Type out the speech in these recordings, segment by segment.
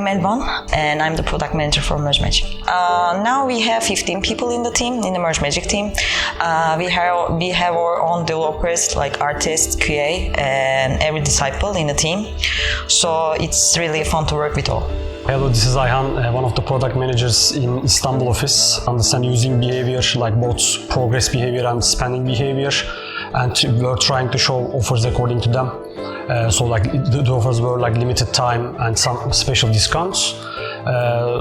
I'm Elvan, and I'm the product manager for Merge Magic. Now we have 15 people in the team, in the Merge Magic team. We have our own developers like artists, QA, and every disciple in the team. So it's really fun to work with all. Hello, this is Ayhan, one of the product managers in Istanbul office. Understand using behavior like both progress behavior and spending behavior, and we're trying to show offers according to them. So like the offers were like limited time and some special discounts.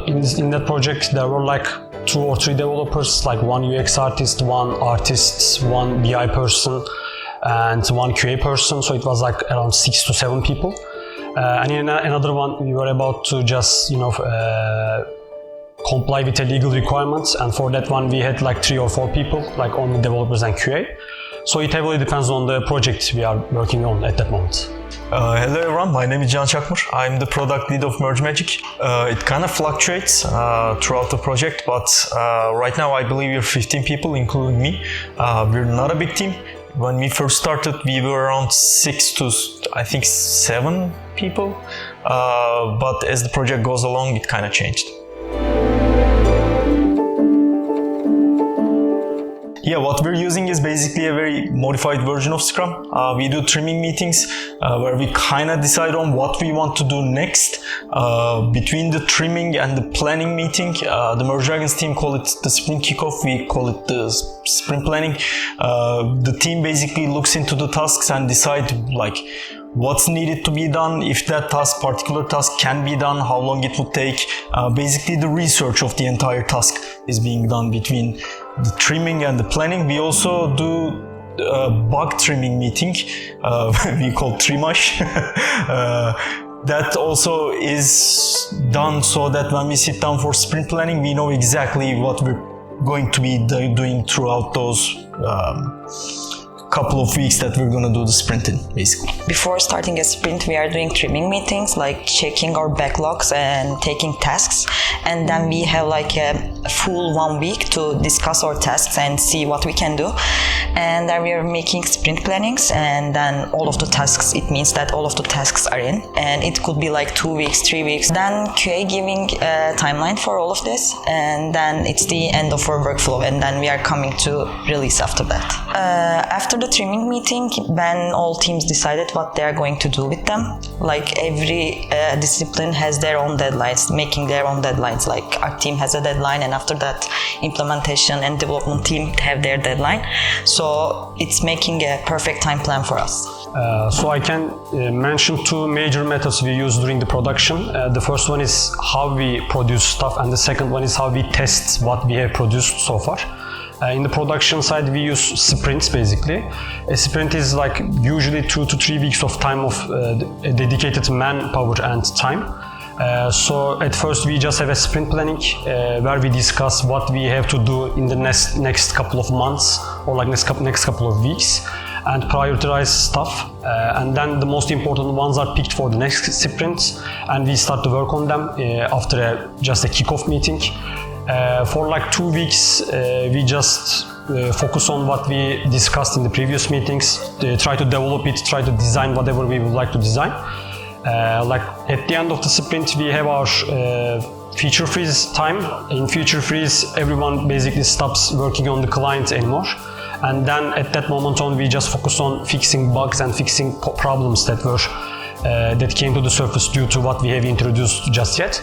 In that project there were like 2 or 3 developers, like 1 UX artist, 1 artist, 1 BI person, and 1 QA person. So it was like around 6 to 7 people. And in another one, we were about to just, comply with the legal requirements. And for that one, we had like 3 or 4 people, like only developers and QA. So it heavily depends on the project we are working on at that moment. Hello everyone, my name is Can Çakmur. I'm the product lead of Merge Magic. It kind of fluctuates throughout the project, but right now I believe we're 15 people, including me. We're not a big team. When we first started, we were around 6 to, I think, 7 people. But as the project goes along, it kind of changed. Yeah, what we're using is basically a very modified version of Scrum. We do trimming meetings where we kind of decide on what we want to do next. Between the trimming and the planning meeting, the Merge Dragons team call it the sprint kickoff, we call it the sprint planning. The team basically looks into the tasks and decide like what's needed to be done, if that particular task can be done, how long it would take. Basically the research of the entire task is being done between the trimming and the planning. We also do a bug trimming meeting, we call trimmage. That also is done so that when we sit down for sprint planning, we know exactly what we're going to be doing throughout those couple of weeks that we're going to do the sprint in, basically. Before starting a sprint, we are doing trimming meetings, like checking our backlogs and taking tasks. And then we have like a full 1 week to discuss our tasks and see what we can do. And then we are making sprint plannings, and then all of the tasks, it means that all of the tasks are in. And it could be like 2 weeks, 3 weeks. Then QA giving a timeline for all of this. And then it's the end of our workflow. And then we are coming to release after that. After the trimming meeting, when all teams decided what they are going to do with them, like every discipline has their own deadlines, making their own deadlines. Like our team has a deadline, and after that, implementation and development team have their deadline. So it's making a perfect time plan for us. So I can mention 2 major methods we use during the production. The first one is how we produce stuff, and the second one is how we test what we have produced so far. In the production side, we use sprints basically. A sprint is like usually 2 to 3 weeks of time of dedicated manpower and time. So at first we just have a sprint planning where we discuss what we have to do in the next couple of months or like next couple of weeks, and prioritize stuff. And then the most important ones are picked for the next sprint, and we start to work on them after just a kickoff meeting. For like 2 weeks, we just focus on what we discussed in the previous meetings, try to develop it, try to design whatever we would like to design. Like at the end of the sprint, we have our feature freeze time. In feature freeze, everyone basically stops working on the client anymore. And then at that moment on, we just focus on fixing bugs and fixing problems that came to the surface due to what we have introduced just yet.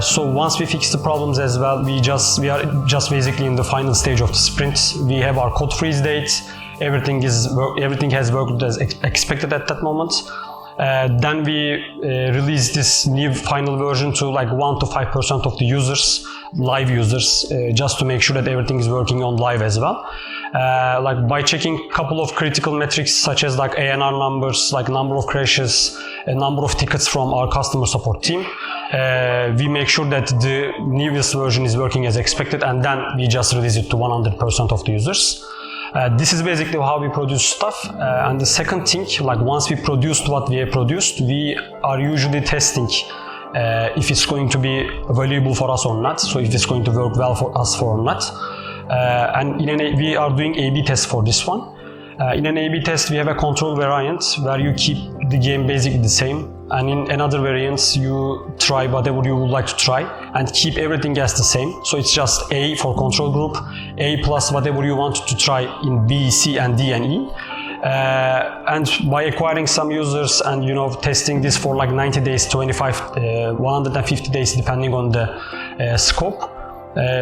So once we fix the problems as well, we are just basically in the final stage of the sprint. We have our code freeze date. Everything has worked as expected at that moment. Then we release this new final version to like 1 to 5% of the users, live users, just to make sure that everything is working on live as well. Like by checking a couple of critical metrics such as like ANR numbers, like number of crashes, a number of tickets from our customer support team, we make sure that the newest version is working as expected, and then we just release it to 100% of the users. This is basically how we produce stuff. And the second thing, like once we produced what we have produced, we are usually testing if it's going to be valuable for us or not, so if it's going to work well for us or not. And we are doing A/B tests for this one. In an A/B test, we have a control variant where you keep the game basically the same. and in another variant you try whatever you would like to try and keep everything as the same. So it's just A for control group, A plus whatever you want to try in B, C, and D and E. And by acquiring some users and testing this for like 90 days, 25, 150 days depending on the scope,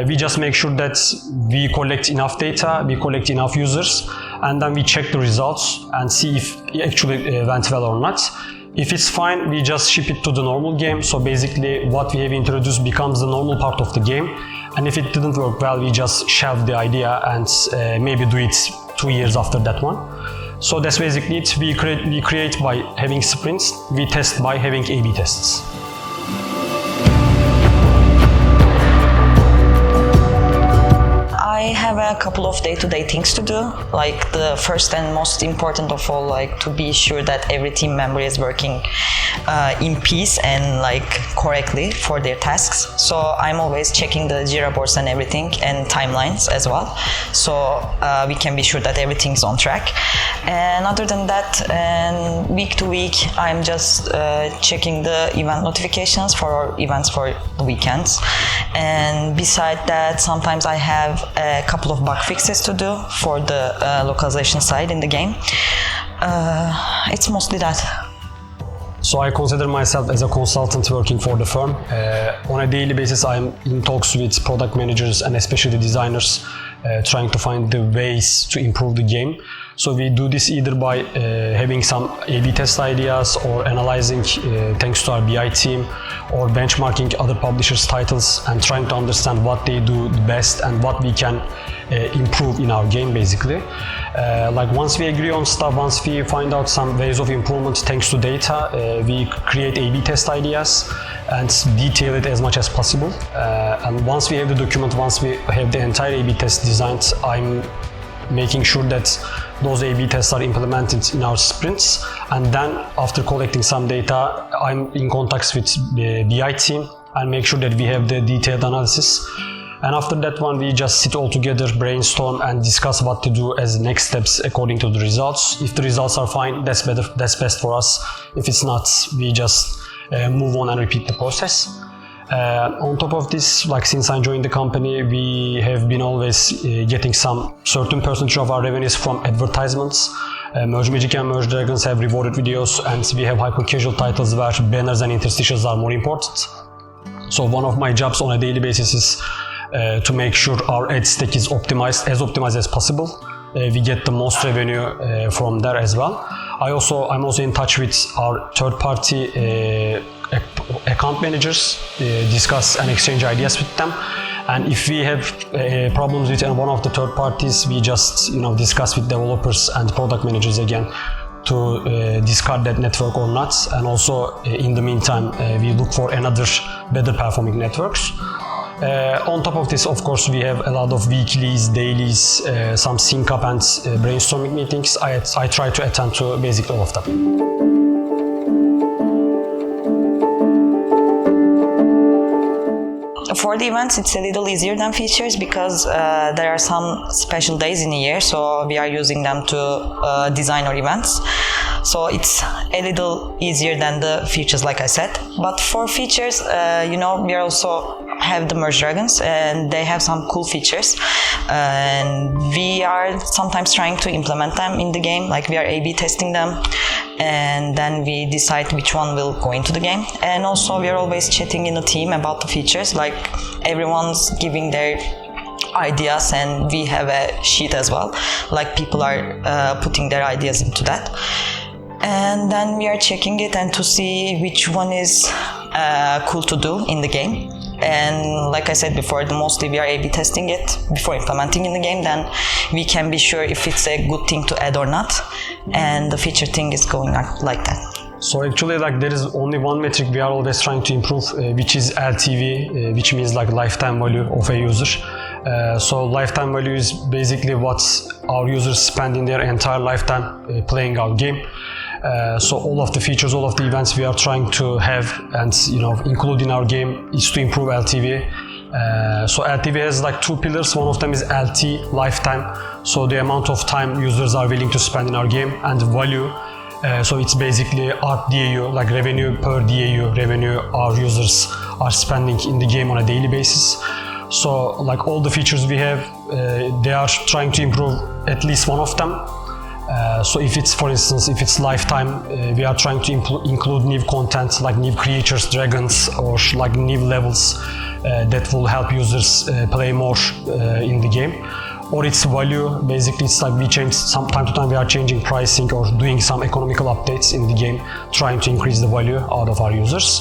we just make sure that we collect enough data, we collect enough users, and then we check the results and see if it actually went well or not. If it's fine, we just ship it to the normal game. So basically what we have introduced becomes the normal part of the game. And if it didn't work well, we just shelve the idea and maybe do it 2 years after that one. So that's basically it. We create by having sprints, we test by having A/B tests. I have a couple of day-to-day things to do. Like the first and most important of all, like to be sure that every team member is working in peace and like correctly for their tasks. So I'm always checking the Jira boards and everything and timelines as well. So we can be sure that everything's on track. And other than that, and week to week, I'm just checking the event notifications for our events for the weekends. And beside that, sometimes I have a couple of bug fixes to do for the localization side in the game. It's mostly that. So I consider myself as a consultant working for the firm. On a daily basis, I'm in talks with product managers and especially designers, trying to find the ways to improve the game. So we do this either by having some A/B test ideas or analyzing thanks to our BI team, or benchmarking other publishers' titles and trying to understand what they do the best and what we can improve in our game basically. Like once we agree on stuff, once we find out some ways of improvement thanks to data, we create A/B test ideas and detail it as much as possible. And once we have the document, once we have the entire A/B test designed, I'm making sure that those A/B tests are implemented in our sprints. And then after collecting some data, I'm in contact with the BI team and make sure that we have the detailed analysis. And after that one, we just sit all together, brainstorm and discuss what to do as next steps according to the results. If the results are fine, that's better, that's best for us. If it's not, we just move on and repeat the process. On top of this, like since I joined the company, we have been always getting some certain percentage of our revenues from advertisements. Merge Magic and Merge Dragons have rewarded videos, and we have hyper casual titles where banners and interstitials are more important. So one of my jobs on a daily basis is to make sure our ad stack is optimized as possible. We get the most revenue from there as well. I'm also in touch with our third-party account managers, discuss and exchange ideas with them. And if we have problems with one of the third parties, we just discuss with developers and product managers again to discard that network or not. And also in the meantime, we look for another better performing networks. On top of this, of course, we have a lot of weeklies, dailies, some sync up and brainstorming meetings. I try to attend to basically all of them. For the events, it's a little easier than features because there are some special days in a year, so we are using them to design our events. So it's a little easier than the features, like I said. But for features, we also have the Merge Dragons, and they have some cool features. And we are sometimes trying to implement them in the game, like we are A/B testing them, and then we decide which one will go into the game. And also we are always chatting in the team about the features, like everyone's giving their ideas, and we have a sheet as well, like people are putting their ideas into that. And then we are checking it and to see which one is cool to do in the game. And like I said before, mostly we are A/B testing it before implementing in the game, then we can be sure if it's a good thing to add or not. And the feature thing is going on like that. So actually, like, there is only one metric we are always trying to improve, which is LTV, which means like lifetime value of a user. So lifetime value is basically what our users spend in their entire lifetime playing our game. So all of the features, all of the events we are trying to have and include in our game is to improve LTV. So LTV has like two pillars. One of them is LT, lifetime. So the amount of time users are willing to spend in our game, and value, So it's basically ARPDAU, like revenue per DAU, revenue our users are spending in the game on a daily basis. So like all the features we have, they are trying to improve at least one of them. So if it's, for instance, if it's lifetime, we are trying to include new content like new creatures, dragons, or like new levels that will help users play more in the game. Or its value, basically it's like we change, some time to time we are changing pricing or doing some economical updates in the game, trying to increase the value out of our users.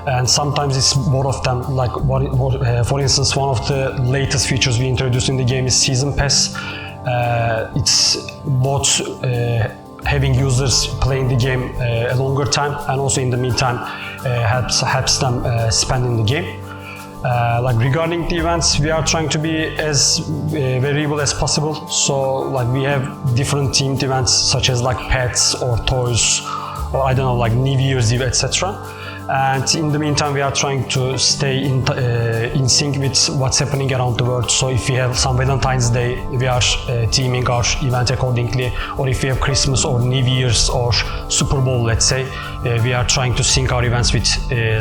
And sometimes it's both of them, like for instance, one of the latest features we introduced in the game is Season Pass. It's both having users playing the game a longer time, and also in the meantime helps them spend in the game. Like regarding the events, we are trying to be as variable as possible. So like we have different themed events such as like pets or toys, or I don't know, like New Year's Eve, etc. And in the meantime, we are trying to stay in sync with what's happening around the world. So if we have some Valentine's Day, we are theming our event accordingly. Or if we have Christmas or New Year's or Super Bowl, let's say, we are trying to sync our events with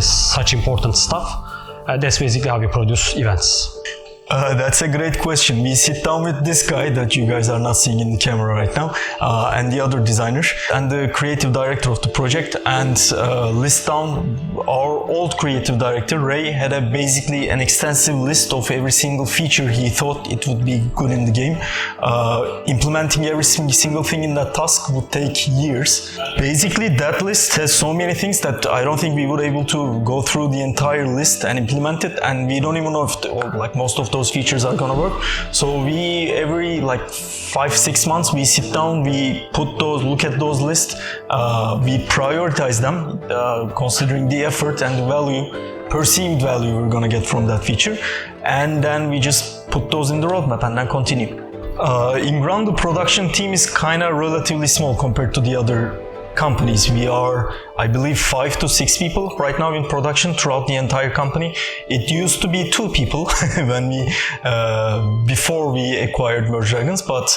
such important stuff. That's basically how we produce events. That's a great question. We sit down with this guy that you guys are not seeing in the camera right now, and the other designer and the creative director of the project, and list down our old creative director, Ray, had basically an extensive list of every single feature he thought it would be good in the game. Implementing every single thing in that task would take years. Basically, that list has so many things that I don't think we were able to go through the entire list and implement it, and we don't even know if most of those features are gonna work. So we every like 5-6 months we sit down, we look at those lists, we prioritize them considering the effort and the perceived value we're gonna get from that feature, and then we just put those in the roadmap and then continue. In ground, the production team is kind of relatively small compared to the other companies. We are, I believe, 5 to 6 people right now in production throughout the entire company. It used to be 2 people when before we acquired Merge Dragons, but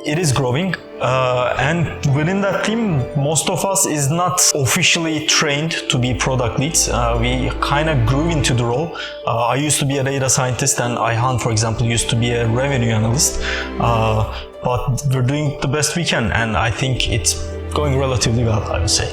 it is growing. And within that team, most of us is not officially trained to be product leads. We kind of grew into the role. I used to be a data scientist, and Ayhan, for example, used to be a revenue analyst. But we're doing the best we can, and I think it's going relatively well, I would say.